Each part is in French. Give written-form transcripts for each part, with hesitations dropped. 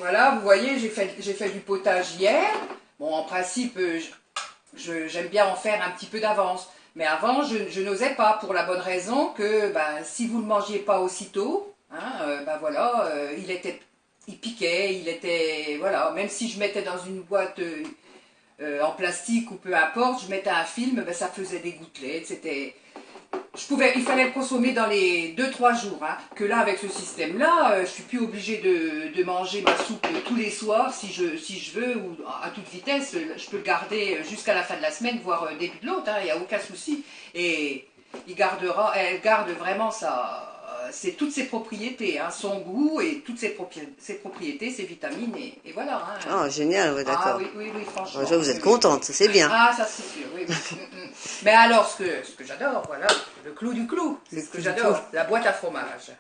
Voilà, vous voyez, j'ai fait du potage hier. Bon, en principe, j'aime bien en faire un petit peu d'avance. Mais avant, je n'osais pas, pour la bonne raison que si vous ne le mangiez pas aussitôt, hein, voilà, il piquait, il était, voilà, même si je mettais dans une boîte en plastique ou peu importe, je mettais un film, ça faisait des gouttelettes, il fallait le consommer dans les 2-3 jours. Hein. Que là, avec ce système-là, je suis plus obligée de manger ma soupe tous les soirs si je veux, ou à toute vitesse. Je peux le garder jusqu'à la fin de la semaine, voire début de l'autre. Il n'y a aucun souci. Et elle garde vraiment toutes ses propriétés, hein, son goût et toutes ses propriétés, ses vitamines, et voilà. Hein. Oh, génial, ouais, Ah d'accord. oui, franchement. Je vois que vous êtes Oui. contente, c'est bien. Ah, ça c'est sûr, oui. Mais alors, ce que j'adore, voilà, le clou du clou, c'est ce que j'adore, la boîte à fromage.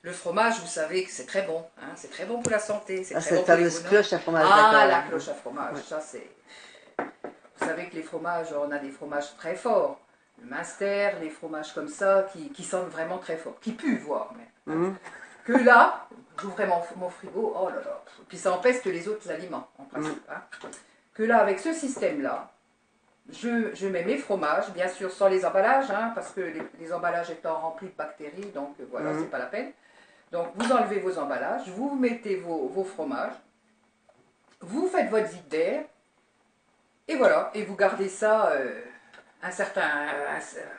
Le fromage, vous savez que c'est très bon, hein, c'est très bon pour la santé, c'est très bon cette pour les fameuse cloche à fromage, Ah, d'accord. la cloche à fromage, ça c'est... Vous savez que les fromages, on a des fromages très forts. Le Munster, les fromages comme ça, qui sentent vraiment très fort, qui puent, voire même. Que là, j'ouvrais mon frigo, oh là là, puis ça empeste les autres aliments, en principe. Hein. Que là, avec ce système-là, je mets mes fromages, bien sûr sans les emballages, hein, parce que les emballages étant remplis de bactéries, donc voilà, c'est pas la peine. Donc vous enlevez vos emballages, vous mettez vos fromages, vous faites votre vide d'air, et voilà, et vous gardez ça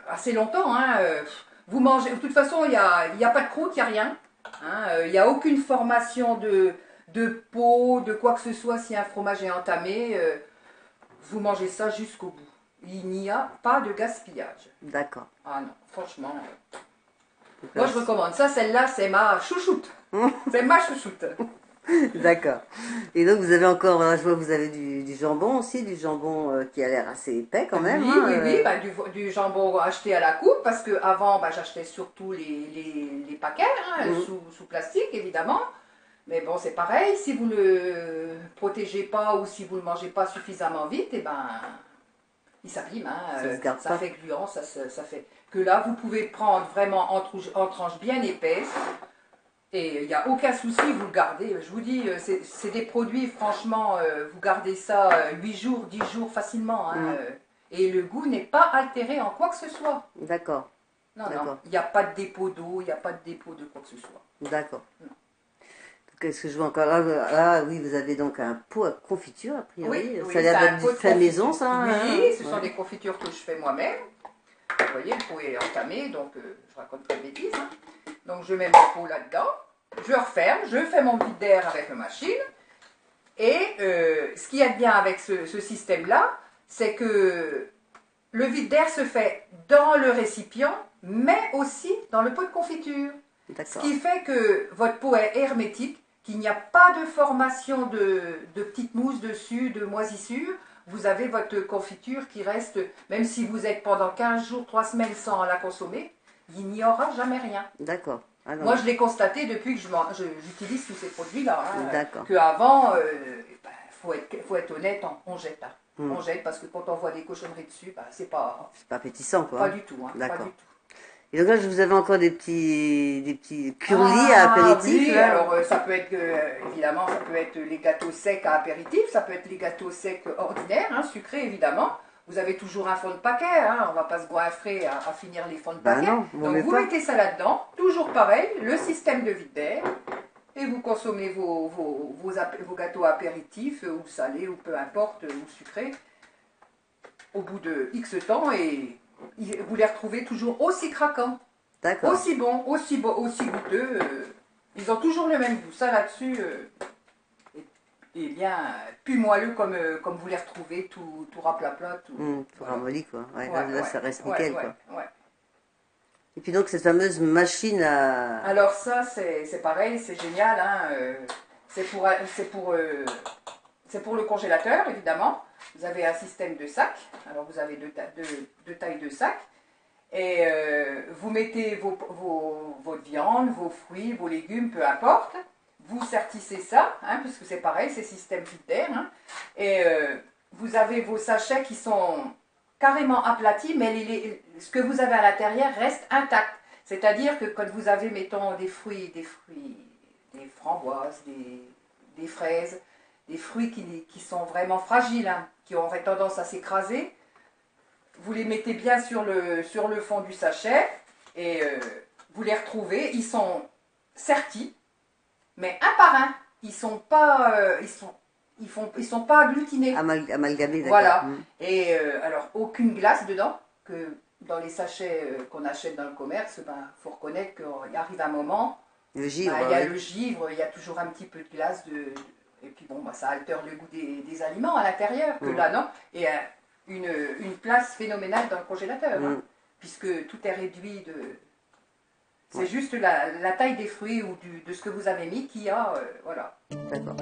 assez longtemps. Hein, vous mangez, de toute façon, il n'y a pas de croûte, il n'y a rien. Hein, il n'y a aucune formation de peau, de quoi que ce soit si un fromage est entamé. Vous mangez ça jusqu'au bout. Il n'y a pas de gaspillage. D'accord. Ah non, franchement. Moi, je recommande ça. Celle-là, c'est ma chouchoute. C'est ma chouchoute. D'accord. Et donc, vous avez encore, je vois que vous avez du jambon aussi, du jambon qui a l'air assez épais quand même. Oui, du jambon acheté à la coupe, parce qu'avant, j'achetais surtout les paquets, hein, sous plastique, évidemment. Mais bon, c'est pareil, si vous ne le protégez pas ou si vous ne le mangez pas suffisamment vite, il s'abîme. Hein, ça fait gluant, ça fait... Que là, vous pouvez prendre vraiment en tranches bien épaisses, et il n'y a aucun souci, vous le gardez. Je vous dis, c'est des produits, franchement, vous gardez ça 8 jours, 10 jours facilement. Hein, et le goût n'est pas altéré en quoi que ce soit. D'accord. Non, il n'y a pas de dépôt d'eau, il n'y a pas de dépôt de quoi que ce soit. D'accord. Qu'est-ce que je vois encore là, oui, vous avez donc un pot à confiture, a priori. Oui, ça a l'air d'être fait maison, ça. Oui, ce sont des confitures que je fais moi-même. Vous voyez, le pot est entamé, donc je raconte pas de bêtises. Hein. Donc je mets mon pot là-dedans, je referme, je fais mon vide d'air avec la machine. Et ce qu'il y a de bien avec ce système-là, c'est que le vide d'air se fait dans le récipient, mais aussi dans le pot de confiture. Ce qui fait que votre pot est hermétique, qu'il n'y a pas de formation de petites mousses dessus, de moisissures. Vous avez votre confiture qui reste, même si vous êtes pendant 15 jours, 3 semaines sans la consommer, il n'y aura jamais rien. D'accord. Ah moi, je l'ai constaté depuis que j'utilise tous ces produits-là. Hein, d'accord. Qu'avant, faut être honnête, on jette. Hein. On jette parce que quand on voit des cochonneries dessus, c'est pas appétissant, quoi. Pas du tout. Hein, d'accord. Pas du tout. Et donc là, vous avez encore des petits curlis à apéritif. Oui, là. Alors ça peut être, évidemment, ça peut être les gâteaux secs à apéritif, ça peut être les gâteaux secs ordinaires, hein, sucrés évidemment. Vous avez toujours un fond de paquet, hein, on ne va pas se goinfrer à finir les fonds de paquet. Non, donc vous mettez ça là-dedans, toujours pareil, le système de vide d'air, et vous consommez vos gâteaux apéritifs, ou salés, ou peu importe, ou sucrés, au bout de X temps, et vous les retrouvez toujours aussi craquants, aussi bons, aussi goûteux. Ils ont toujours le même goût. Ça là-dessus, et bien plus moelleux comme vous les retrouvez, tout raplapla, tout ramolli, quoi. Ouais, là, ça reste nickel, quoi. Ouais. Et puis donc cette fameuse machine à... Alors ça, c'est pareil, c'est génial. Hein, c'est pour le congélateur, évidemment. Vous avez un système de sac. Alors vous avez deux tailles de sac. Et vous mettez votre viande, vos fruits, vos légumes, peu importe. Vous sertissez ça, hein, puisque c'est pareil, c'est système vide d'air. Hein, et vous avez vos sachets qui sont carrément aplatis, mais ce que vous avez à l'intérieur reste intact. C'est-à-dire que quand vous avez, mettons, des fruits, des framboises, des fraises, des fruits qui sont vraiment fragiles, hein, qui auraient tendance à s'écraser. Vous les mettez bien sur le fond du sachet et vous les retrouvez. Ils sont sertis, mais un par un. Ils sont pas, ils sont pas agglutinés. Amalgamé, d'accord. Voilà. Et alors, aucune glace dedans, que dans les sachets qu'on achète dans le commerce, ben, faut reconnaître qu'il arrive un moment, Le givre, il y a le givre, il y a toujours un petit peu de glace, et puis bon, ben, ça altère le goût des aliments à l'intérieur, que là, non. Et une place phénoménale dans le congélateur, hein, puisque tout est réduit de... C'est juste la taille des fruits ou de ce que vous avez mis qui a... voilà. D'accord.